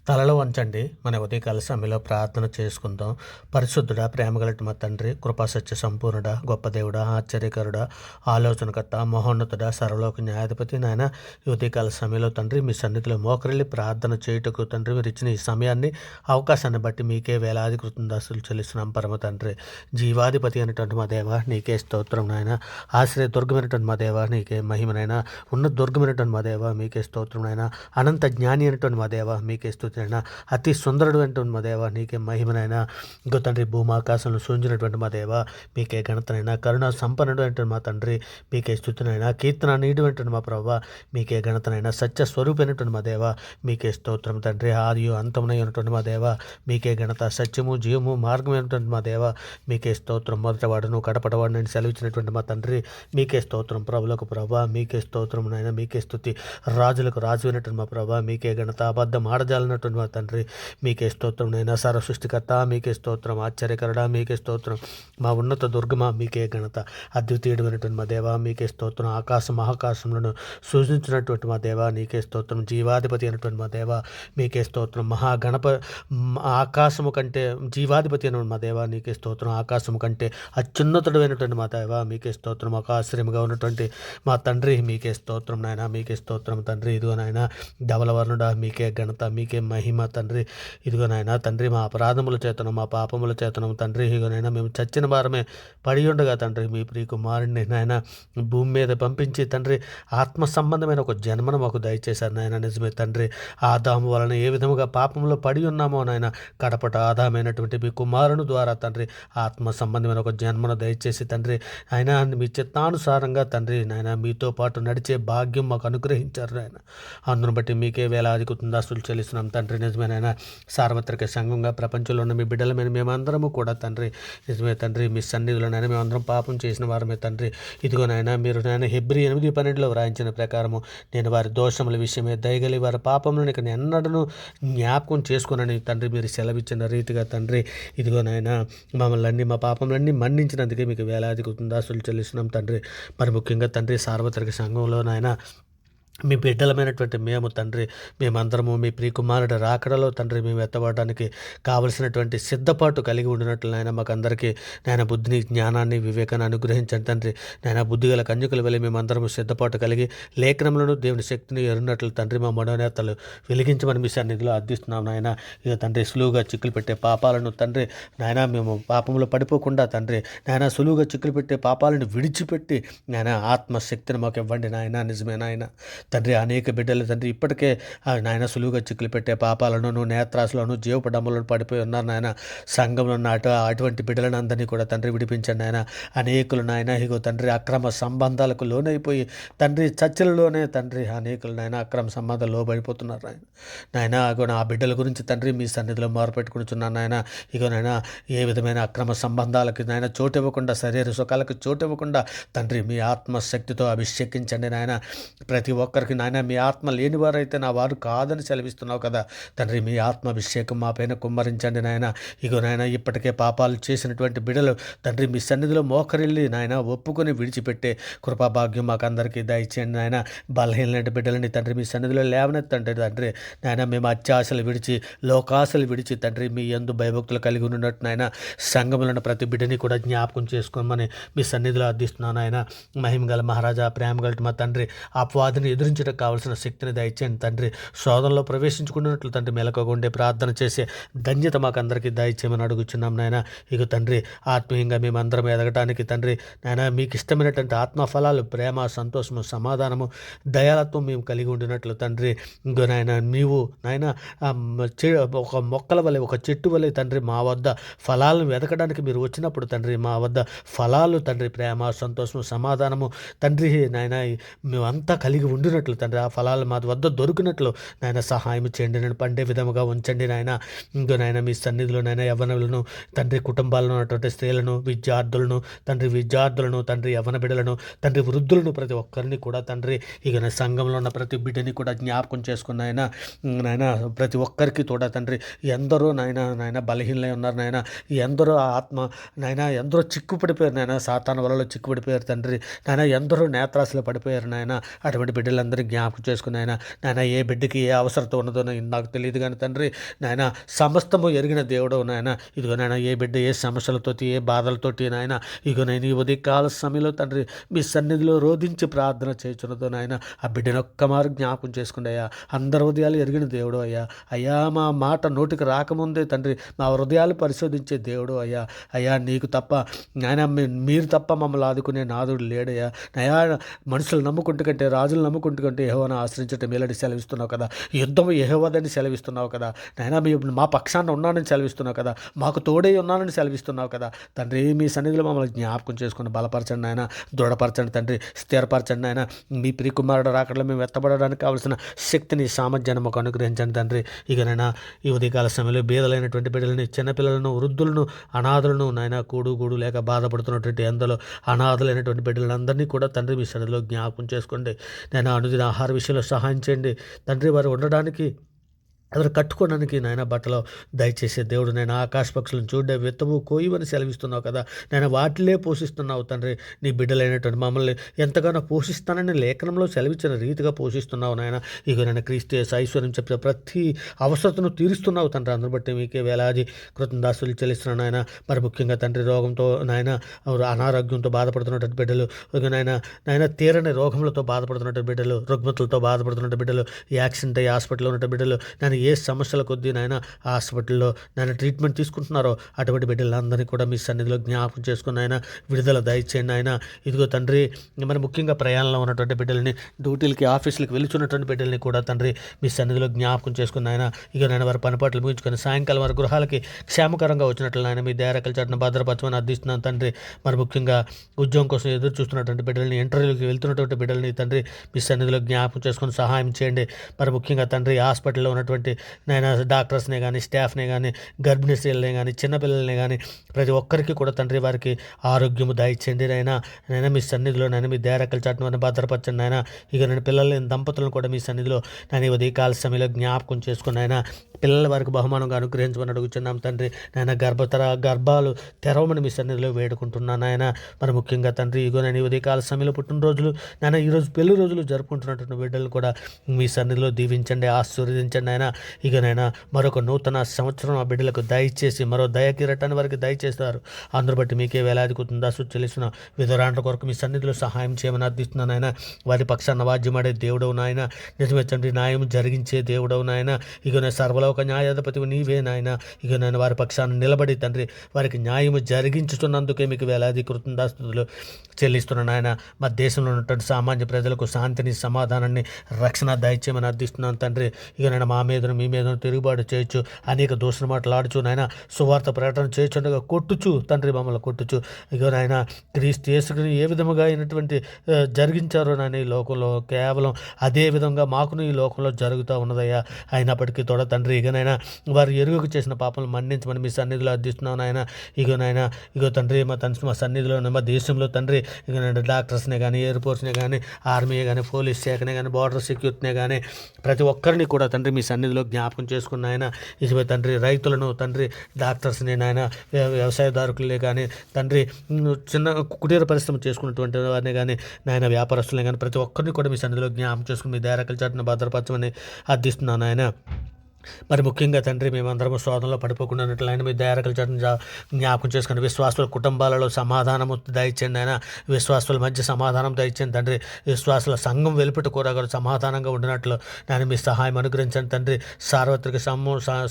తలలో వంచండి. మన ఉదయకాల సమయంలో ప్రార్థన చేసుకుందాం. పరిశుద్ధుడా, ప్రేమగలటి మా తండ్రి, కృపాసత్య సంపూర్ణుడా, గొప్ప దేవుడా, ఆశ్చర్యకరుడా, ఆలోచనకర్త, మహోన్నతుడా, సర్వలోక న్యాయాధిపతి నాయన ఈ ఉదయకాల సమయంలో తండ్రి మీ సన్నిధిలో మోకరిల్లి ప్రార్థన చేయుటకు తండ్రి మీరు ఇచ్చిన ఈ సమయాన్ని అవకాశాన్ని బట్టి మీకే వేలాది కృతజ్ఞతాస్తులు చెల్లిస్తున్నాం పరమ తండ్రి. జీవాధిపతి అయినటువంటి మా దేవ నీకే స్తోత్రం నాయన. ఆశ్రయ దుర్గమైనటువంటి మా దేవ నీకే మహిమనైనా. ఉన్నత దుర్గమైనటువంటి మా దేవ మీకే స్తోత్రం నాయన. అనంత జ్ఞాని అయినటువంటి మా దేవ మీకే స్తుతి అయినా. అతి సుందరుడు అంటుంది మా దేవ నీకే మహిమనైనా. ఇంకో తండ్రి భూమాకాశంలో సూంచినటువంటి మా దేవ మీకే ఘనతనైనా. కరుణ సంపన్నుడు అంటే మా తండ్రి మీకే స్తుతినైనా. కీర్తన నీడు అంటే మా ప్రభావ మీకే ఘనతనైనా. సత్య స్వరూపమైనటువంటి మా దేవ మీకే స్తోత్రం తండ్రి. ఆదియు అంతమునైనటువంటి మా దేవ మీకే ఘనత. సత్యము జీవము మార్గమైనటువంటి మా దేవ మీకే స్తోత్రం. మొదటవాడును కడపడవాడు నేను సెలవిచ్చినటువంటి మా తండ్రి మీకే స్తోత్రం. ప్రభులకు ప్రభా మీకే స్తోత్రం నాయన. మీకే స్తుతి. రాజులకు రాజు అయినటువంటి మా ప్రభా మీకే ఘనత. అబద్ధం ఆడజాలన్నటువంటి మా తండ్రి మీకే స్తోత్రం నైనా. సర్వ సృష్టికర్త మీకే స్తోత్రం. ఆశ్చర్యకరుడా మీకే స్తోత్రం. మా ఉన్నత దుర్గమ మీకే ఘనత. అద్వితీయుడమైనటువంటి మా దేవ మీకే స్తోత్రం. ఆకాశ మహాకాశంలో సూచించినటువంటి మా దేవ నీకే స్తోత్రం. జీవాధిపతి అయినటువంటి మా దేవ మీకే స్తోత్రం. ఆకాశము కంటే జీవాధిపతి అయిన మా దేవ నీకే స్తోత్రం. ఆకాశము కంటే అత్యున్నతుడు అయినటువంటి మా దేవ మీకే స్తోత్రం. ఆశ్రయముగా ఉన్నటువంటి మా తండ్రి మీకే స్తోత్రం నాయన. మీకే స్తోత్రం తండ్రి. ఇదిగో నాయన ధవలవర్ణుడా మీకే ఘనత. మీకే మహిమ తండ్రి. ఇదిగో నాయన తండ్రి మా అపరాధముల చేతను మా పాపముల చేతను తండ్రి ఇదిగోనైనా మేము చచ్చిన వారమే పడి ఉండగా తండ్రి మీ ప్రియ కుమారుడిని నాయన భూమి మీద పంపించి తండ్రి ఆత్మ సంబంధమైన ఒక జన్మను మాకు దయచేశారు నాయన. నిజమే తండ్రి. ఆదాము వలన ఏ విధముగా పాపంలో పడి ఉన్నామో నాయన కడపట ఆదామైనటువంటి మీ కుమారుని ద్వారా తండ్రి ఆత్మ సంబంధమైన ఒక జన్మను దయచేసి తండ్రి ఆయన మీ చిత్తానుసారంగా తండ్రి నాయన మీతో పాటు నడిచే భాగ్యం మాకు అనుగ్రహించారు నాయన. అందును బట్టి మీకే వేలాది కృతజ్ఞతాస్తులు చెల్లిస్తున్నాం తండ్రి. నిజమేనైనా సార్వత్రిక సంఘంగా ప్రపంచంలో ఉన్న మీ బిడ్డలమైన మేమందరము కూడా తండ్రి నిజమే తండ్రి మీ సన్నిధిలోనైనా మేమందరం పాపం చేసిన వారమే తండ్రి. ఇదిగోనైనా మీరు నాయన హెబ్రీ 8:12 వ్రాయించిన ప్రకారము నేను వారి దోషముల విషయమే దయగలి వారి పాపములను ఇక ఎన్నడను జ్ఞాపకం చేసుకునని తండ్రి మీరు సెలవిచ్చిన రీతిగా తండ్రి ఇదిగోనైనా మమ్మల్ని మా పాపములన్నీ మన్నించినందుకే మీకు వేలాది కృతజ్ఞతాస్తులు చెల్లిస్తున్నాం తండ్రి. మరి ముఖ్యంగా తండ్రి సార్వత్రిక సంఘంలో నాయన మీ బిడ్డలమైనటువంటి మేము తండ్రి మేమందరము మీ ప్రియకుమారుడు రాకడలో తండ్రి మేము ఎత్తబడడానికి కావలసినటువంటి సిద్ధపాటు కలిగి ఉండినట్లు నాయన మాకందరికీ నాయన బుద్ధిని జ్ఞానాన్ని వివేకాన్ని అనుగ్రహించండి తండ్రి. నాయన బుద్ధిగల కన్యకులు వెళ్ళి మేమందరము సిద్ధపాటు కలిగి లేఖనములను దేవుని శక్తిని ఎరిగినట్లు తండ్రి మా మనోనేతలు వెలిగించమని మీ సన్నిధిలో అర్థిస్తున్నాం నాయన. ఇక తండ్రి సులువుగా చిక్కులు పెట్టే పాపాలను తండ్రి నాయన మేము పాపంలో పడిపోకుండా తండ్రి నాయన సులువుగా చిక్కులు పెట్టే పాపాలను విడిచిపెట్టి నాయన ఆత్మశక్తిని మాకు ఇవ్వండి నాయన. నిజమే నాయన తండ్రి. అనేక బిడ్డలు తండ్రి ఇప్పటికే నాయన సులువుగా చిక్కులు పెట్టే పాపాలను నేత్రాసులను జీవపడమ్మలను పడిపోయి ఉన్నారు నాయన. సంఘంలో ఉన్న అటువంటి బిడ్డలను అందరినీ కూడా తండ్రి విడిపించండి నాయన. అనేకులు నాయన ఇగో తండ్రి అక్రమ సంబంధాలకు లోనైపోయి తండ్రి చర్చలలోనే తండ్రి అనేకులు నాయన అక్రమ సంబంధాలు లోబడిపోతున్నారు నాయన. నాయన ఇగో ఆ బిడ్డల గురించి తండ్రి మీ సన్నిధిలో మొరపెట్టుకుంటున్నాను నాయన. ఇగో నాయన ఏ విధమైన అక్రమ సంబంధాలకి నాయన చోటు ఇవ్వకుండా శరీర సుఖాలకు చోటు ఇవ్వకుండా తండ్రి మీ ఆత్మశక్తితో అభిషేకించండి నాయన. ప్రతి ఒక్కరికి నాయన మీ ఆత్మ లేనివారైతే నా వారు కాదని సెలవిస్తున్నావు కదా తండ్రి. మీ ఆత్మాభిషేకం మా పైన కుమ్మరించండి నాయన. ఇగో నాయన ఇప్పటికే పాపాలు చేసినటువంటి బిడ్డలు తండ్రి మీ సన్నిధిలో మోకరిల్లి నాయన ఒప్పుకొని విడిచిపెట్టే కృపాభాగ్యం మాకు అందరికీ దయచేయండి నాయన. బలహీనమైన బిడ్డలని తండ్రి మీ సన్నిధిలో లేవనెత్తండి తండ్రి నాయన. మేము అత్యాశలు విడిచి లోకాశలు విడిచి తండ్రి మీ యందు భయభక్తులు కలిగి ఉన్నట్టు నాయన సంఘములను ప్రతి బిడ్డని కూడా జ్ఞాపకం చేసుకోమని మీ సన్నిధిలో అర్థిస్తున్నాను ఆయన. మహిమగల మహారాజా ప్రేమగల మా తండ్రి అపవాదిని ఎదురించడానికి కావాల్సిన శక్తిని దయచేయండి తండ్రి. శోధనలో ప్రవేశించుకున్నట్లు తండ్రి మెలకువగా ప్రార్థన చేసే ధన్యత మాకు అందరికీ దయచేయమని అడుగుచున్నాం నాయన. ఇక తండ్రి ఆత్మీయంగా మేమందరం ఎదగటానికి తండ్రి నాయన మీకు ఇష్టమైనటువంటి ఆత్మఫలాలు ప్రేమ సంతోషము సమాధానము దయాలత్వం మేము కలిగి ఉండినట్లు తండ్రి. ఇంకో నాయన నీవు నాయన ఒక మొక్కల వలె ఒక చెట్టు వలె తండ్రి మా వద్ద ఫలాలను వెతకడానికి మీరు వచ్చినప్పుడు తండ్రి మా వద్ద ఫలాలు తండ్రి ప్రేమ సంతోషము సమాధానము తండ్రి నాయన మేమంతా కలిగి ఉండినట్లు తండ్రి ఆ ఫలాలు మా వద్ద దొరికినట్లు నాయన సహాయం చేయండి. నేను పండే విధముగా ఉంచండి నాయన. ఇంకో నాయన మీ సన్నిధిలో నాయన యవ్వనులను తండ్రి కుటుంబాలను ఉన్నటువంటి స్త్రీలను విద్యార్థులను తండ్రి యవ్వన బిడ్డలను తండ్రి వృద్ధులను ప్రతి ఒక్కరిని కూడా తండ్రి ఇక సంఘంలో ఉన్న ప్రతి బిడ్డని కూడా జ్ఞాపకం చేసుకున్న నాయన ప్రతి ఒక్కరికి కూడా తండ్రి ఎందరో నాయన బలహీనలై ఉన్నారు నాయన. ఎందరో ఆత్మ నాయన ఎందరో చిక్కుపడిపోయారు నాయన. సాతాను వలలో చిక్కుపడిపోయారు తండ్రి నాయన. ఎందరో నేత్రాశలో పడిపోయారు నాయన. అటువంటి బిడ్డలందరూ బిడ్డలందరినీ జ్ఞాపకం చేసుకుని నాయన ఏ బిడ్డకి ఏ అవసరత ఉన్నదో నాకు తెలియదు కానీ తండ్రి నాయన సమస్తము ఎరిగిన దేవుడు నాయన. ఇదిగో నాయన ఏ బిడ్డ ఏ సమస్యలతోటి ఏ బాధలతోటి నాయన ఇదిగో నేను ఈ ఉదయకాల సమయంలో తండ్రి మీ సన్నిధిలో రోధించి ప్రార్థన చేయుచున్నదో నాయన ఆ బిడ్డను ఒక్క మారు జ్ఞాపకం చేసుకుని అయ్యా. అందరి హృదయాలు ఎరిగిన దేవుడు అయ్యా. అయ్యా మా మాట నోటికి రాకముందే తండ్రి మా హృదయాలు పరిశోధించే దేవుడు అయ్యా. అయ్యా నీకు తప్ప నాయన మీరు తప్ప మమ్మల్ని ఆదుకునే నాదుడు లేడయ్యా. అయ్యా మనుషులు నమ్ముకుంటు కంటే రాజులు నమ్ముకుంటు కంటే యెహోవాను ఆశ్రయించటం మేలని సెలవిస్తున్నావు కదా. యుద్ధం యెహోవాదని సెలవిస్తున్నావు కదా నాయన. మా పక్షాన ఉన్నానని సెలవిస్తున్నావు కదా. మాకు తోడై ఉన్నానని సెలవిస్తున్నావు కదా తండ్రి. మీ సన్నిధిలో మమ్మల్ని జ్ఞాపకం చేసుకుని బలపరచండి నాయన, దృఢపరచండి తండ్రి, స్థిరపరచండి నాయన. మీ ప్రియకుమారుడు రాకడలో మేము ఎత్తబడడానికి కావలసిన శక్తిని సామర్థ్యాన్ని మాకు అనుగ్రహించండి తండ్రి. ఇకనైనా ఈ ఉదయకాల సమయంలో బీదలైనటువంటి బిడ్డలని, చిన్నపిల్లలను, వృద్ధులను, అనాథులను నాయన గూడు లేక బాధపడుతున్నటువంటి ఎందలో అనాథలైనటువంటి బిడ్డలందరినీ కూడా తండ్రి మీ సన్నిధిలో జ్ఞాపకం చేసుకోండి. నేను అనుదిన ఆహార విషయంలో సహాయం చేయండి తండ్రి. వారు ఉండడానికి ఎవరు కట్టుకోవడానికి నాయన బట్టలు దయచేసే దేవుడు. నేను ఆకాశ పక్షులను చూడే విత్తవు కోయవని సెలవిస్తున్నావు కదా. నేను వాటిలే పోషిస్తున్నావు తండ్రి. నీ బిడ్డలైనటువంటి మమ్మల్ని ఎంతగానో పోషిస్తానని లేఖనంలో సెలవిచ్చిన రీతిగా పోషిస్తున్నావు నాయన. ఇక నేను క్రీస్తు యేసు ఐశ్వర్యం చెప్పిన ప్రతి అవసరతను తీరుస్తున్నావు తండ్రి. అందరు బట్టి మీకే వేలాది కృతజ్ఞతాస్తులు చెల్లిస్తున్నాను నాయన. మరి ముఖ్యంగా తండ్రి రోగంతో నాయన అనారోగ్యంతో బాధపడుతున్నటువంటి బిడ్డలు, ఇక నాయన తీరని రోగములతో బాధపడుతున్నటువంటి బిడ్డలు, రుగ్మతులతో బాధపడుతున్న బిడ్డలు, యాక్సిడెంట్ అయ్యి హాస్పిటల్లో ఉన్న బిడ్డలు, నేను ఏ సమస్యల కొద్దీ నాయన హాస్పిటల్లో నేను ట్రీట్మెంట్ తీసుకుంటున్నారో అటువంటి బిడ్డలందరినీ కూడా మీ సన్నిధిలో జ్ఞాపకం చేసుకుని ఆయన విడుదల దయచేయండి ఆయన. ఇదిగో తండ్రి మరి ముఖ్యంగా ప్రయాణంలో ఉన్నటువంటి బిడ్డలని, డ్యూటీలకి ఆఫీసులకు వెళ్తున్నటువంటి బిడ్డలని కూడా తండ్రి మీ సన్నిధిలో జ్ఞాపకం చేసుకుని ఆయన. ఇక నేను వారి పనిపాట్లు ముగించుకొని సాయంకాలం వారి గృహాలకి క్షేమకరంగా వచ్చినట్లు ఆయన మీ దయారకల చాటును భద్రపరచమని అర్థిస్తున్నాను తండ్రి. మరి ముఖ్యంగా ఉద్యోగం కోసం ఎదురు చూస్తున్నటువంటి బిడ్డలని, ఇంటర్వ్యూకి వెళ్తున్నటువంటి బిడ్డలని తండ్రి మీ సన్నిధిలో జ్ఞాపకం చేసుకొని సహాయం చేయండి. మరి ముఖ్యంగా తండ్రి హాస్పిటల్లో ఉన్నటువంటి నేను డాక్టర్స్నే కానీ, స్టాఫ్నే కానీ, గర్భిణీ స్త్రీలనే కానీ, చిన్నపిల్లల్ని కానీ ప్రతి ఒక్కరికి కూడా తండ్రి వారికి ఆరోగ్యము దయచేయండి నైనా మీ సన్నిధిలో నేను మీ దయారకల చాటును భద్రపరచండి నాయన. ఇక నేను పిల్లలని దంపతులను కూడా మీ సన్నిధిలో నేను ఉదయకాల సమయంలో జ్ఞాపకం చేసుకుని ఆయన పిల్లల వారికి బహుమానంగా అనుగ్రహించమని అడుగుతున్నాం తండ్రి. నాయన గర్భాలు తెరవమని మీ సన్నిధిలో వేడుకుంటున్నాను ఆయన. మరి ముఖ్యంగా తండ్రి ఇగో నేను ఉదయకాల సమయంలో పుట్టినరోజులు నాయన ఈరోజు పెళ్లి రోజులు జరుపుకుంటున్నటువంటి బిడ్డలు కూడా మీ సన్నిధిలో దీవించండి, ఆశీర్వదించండి ఆయన. ఇక నైనా మరొక నూతన సంవత్సరం ఆ బిడ్డలకు దయచేసి మరో దయకిరటాన్ని వారికి దయచేస్తారు. అందరూ బట్టి మీకే వేలాది కుందాసు చెల్లిస్తున్న విధురాండ్ర కొరకు మీ సన్నిధిలో సహాయం చేయమని అర్థిస్తున్నాను ఆయన. వారి పక్షాన వాద్యమాడే దేవుడవు నాయన, నిజమే తండ్రి న్యాయం జరిగించే దేవుడవు నాయన. ఇక నేను సర్వలోక న్యాయాధిపతివి నీవే నాయన. ఇక నేను వారి పక్షాన నిలబడి తండ్రి వారికి న్యాయం జరిగించుతున్నందుకే మీకు వేలాది కృతజ్ఞతాస్తుతులు చెల్లిస్తున్నాను ఆయన. మా దేశంలో ఉన్నటువంటి సామాన్య ప్రజలకు శాంతిని, సమాధానాన్ని, రక్షణ దయచేయమని అర్థిస్తున్నాను తండ్రి. ఇక నేను మా మీదను మీ మీద తిరుగుబాటు చేయొచ్చు, అనేక దూషణ మాటలాడుచు నాయన సువార్త ప్రకటన చేయొచ్చుండగా కొట్టుచు తండ్రి మమ్మల్ని కొట్టుచు. ఇక నాయన క్రీస్తు యేసుని ఏ విధముగా అయినటువంటి జరిగించారో నాయన ఈ లోకంలో కేవలం అదే విధంగా మాకును ఈ లోకంలో జరుగుతూ ఉన్నదయ్యా. అయినప్పటికీ తోడ తండ్రి ఇకనైనా వారు ఎరుగకు చేసిన పాపలను మన్నించమని మీ సన్నిధిలో అర్థిస్తున్నాను నాయన. ఇగో తండ్రి మా సన్నిధిలో మా దేశంలో తండ్రి ఇక డాక్టర్స్నే కానీ, ఎయిర్ ఫోర్స్నే కానీ, ఆర్మీ కానీ, పోలీస్ శాఖనే కానీ, బార్డర్ సెక్యూరిటీనే కానీ ప్రతి ఒక్కరిని కూడా తండ్రి మీ సన్నిధిలో జ్ఞాపకం చేసుకున్న ఆయన. ఇదిగో తండ్రి రైతులను తండ్రి డాక్టర్స్ని నాయన, వ్యవసాయదారులే కానీ తండ్రి చిన్న కుటీర పరిశ్రమ చేసుకున్నటువంటి వారిని కానీ నాయన, వ్యాపారస్తులే కానీ ప్రతి ఒక్కరిని కూడా మీ సన్నిధిలో జ్ఞాపకం చేసుకుని మీ దయారకల చాటును భద్రపరచమని అర్థిస్తున్నాను ఆయన. మరి ముఖ్యంగా తండ్రి మేమందరము శోధనలో పడిపోకుండా ఉన్నట్లు ఆయన మీ దయారకల చాటును జ్ఞాపకం చేసుకుని విశ్వాసుల కుటుంబాలలో సమాధానము దయచేయండి ఆయన. విశ్వాసుల మధ్య సమాధానం దయచేయండి తండ్రి. విశ్వాసుల సంఘం వెలుపట కూడా సమాధానంగా ఉండినట్లు నేను మీ సహాయం అనుగ్రహించండి తండ్రి. సార్వత్రిక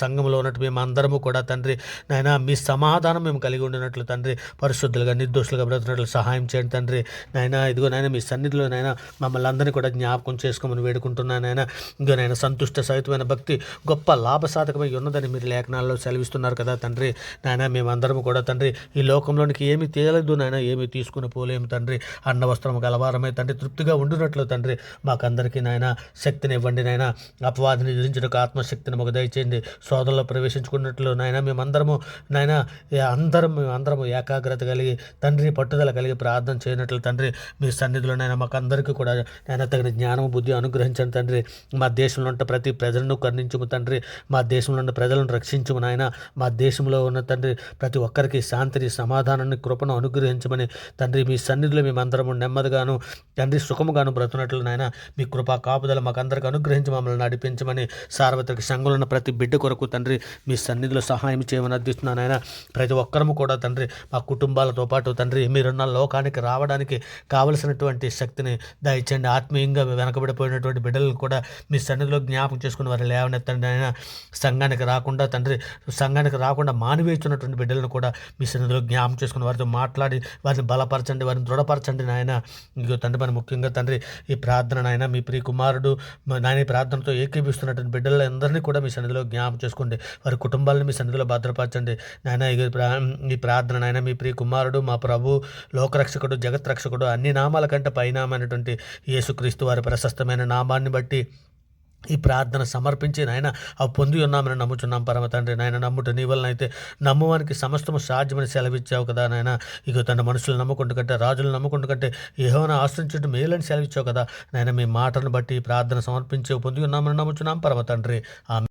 సంఘంలో ఉన్నట్టు మేము అందరము కూడా తండ్రి నాయన మీ సమాధానం మేము కలిగి ఉండినట్లు తండ్రి, పరిశుద్ధులుగా నిర్దోషులుగా బ్రతుకున్నట్లు సహాయం చేయండి తండ్రి. నాయన ఇదిగో నాయన మీ సన్నిధిలో నాయన మమ్మల్ని అందరినీ కూడా జ్ఞాపకం చేసుకోమని వేడుకుంటున్నాను నాయన. ఇదిగో నాయన సంతుష్ట సహితమైన భక్తి గొప్ప లాభసాధకమై ఉన్నదని మీరు లేఖనాల్లో సెలవిస్తున్నారు కదా తండ్రి. నాయన మేమందరము కూడా తండ్రి ఈ లోకంలోనికి ఏమీ తేలదు నాయన, ఏమీ తీసుకుని పోలేము తండ్రి. అన్న వస్త్రం గలవారమై తండ్రి తృప్తిగా ఉండినట్లు తండ్రి మాకందరికీ నాయన శక్తిని ఇవ్వండి నాయన. అపవాదిని ఎదిరించడానికి ఆత్మశక్తిని మాకు దయచేయండి. శోధనలో ప్రవేశించుకున్నట్లు నాయన మేమందరము నాయన మేమందరము ఏకాగ్రత కలిగి తండ్రి పట్టుదల కలిగి ప్రార్థన చేయనట్లు తండ్రి మీ సన్నిధిలో నాయన మాకందరికీ కూడా నాయన తగిన జ్ఞానము బుద్ధి అనుగ్రహించండి తండ్రి. మా దేశంలో ఉంటే ప్రతి ప్రజలను కరుణించుము తండ్రి. తండ్రి మా దేశంలో ఉన్న ప్రజలను రక్షించము నాయన. మా దేశంలో ఉన్న తండ్రి ప్రతి ఒక్కరికి శాంతిని, సమాధానాన్ని, కృపను అనుగ్రహించమని తండ్రి మీ సన్నిధిలో మేమందరము నెమ్మదిగాను తండ్రి సుఖముగాను బ్రతున్నట్లు నాయన మీ కృపా కాపుదల మాకందరికి అనుగ్రహించి మమ్మల్ని నడిపించమని సార్వత్రిక సంఘంలో ఉన్న ప్రతి బిడ్డ కొరకు తండ్రి మీ సన్నిధిలో సహాయం చేయమని అర్థిస్తున్నాను ఆయన. ప్రతి ఒక్కరము కూడా తండ్రి మా కుటుంబాలతో పాటు తండ్రి మీరున్న లోకానికి రావడానికి కావలసినటువంటి శక్తిని దయచేయండి. ఆత్మీయంగా వెనకబడిపోయినటువంటి బిడ్డలను కూడా మీ సన్నిధిలో జ్ఞాపకం చేసుకుని వారు లేవనెత్తండి ఆయన. సంఘానికి రాకుండా మానివేస్తున్నటువంటి బిడ్డలను కూడా మీ సన్నిధిలో జ్ఞాపకం చేసుకుని వారితో మాట్లాడి వారిని బలపరచండి, వారిని దృఢపరచండి నాయన. ఇంకో తండ్రి మరి ముఖ్యంగా తండ్రి ఈ ప్రార్థన నాయన మీ ప్రియ కుమారుడు నాయన ప్రార్థనతో ఏకీపిస్తున్నటువంటి బిడ్డలందరినీ కూడా మీ సన్నిధిలో జ్ఞాపకం చేసుకోండి. వారి కుటుంబాలను మీ సన్నిధిలో భద్రపరచండి నాయన. ఈ ప్రార్థన నాయన మీ ప్రియ కుమారుడు మా ప్రభు, లోకరక్షకుడు, జగత్ రక్షకుడు, అన్ని నామాల కంటే పైనామైనటువంటి యేసుక్రీస్తు వారి ప్రశస్తమైన నామాన్ని బట్టి ఈ ప్రార్థన సమర్పించి నాయన అవి పొంది ఉన్నామని నమ్ముచున్నాం పరమ తండ్రి. నాయన నమ్ముట నీ వలన అయితే నమ్మువానికి సమస్తము సాధ్యమని సెలవిచ్చావు కదా నాయన. ఇక తన మనుషులు నమ్ముకుంటు కంటే, రాజులు నమ్ముకుంటు కంటే యెహోవాను ఆశ్రయించడం మేలని సెలవిచ్చావు కదా నాయన. మీ మాటను బట్టి ఈ ప్రార్థన సమర్పించి పొంది ఉన్నామని నమ్ముచున్నాం పరమ తండ్రి. ఆమె.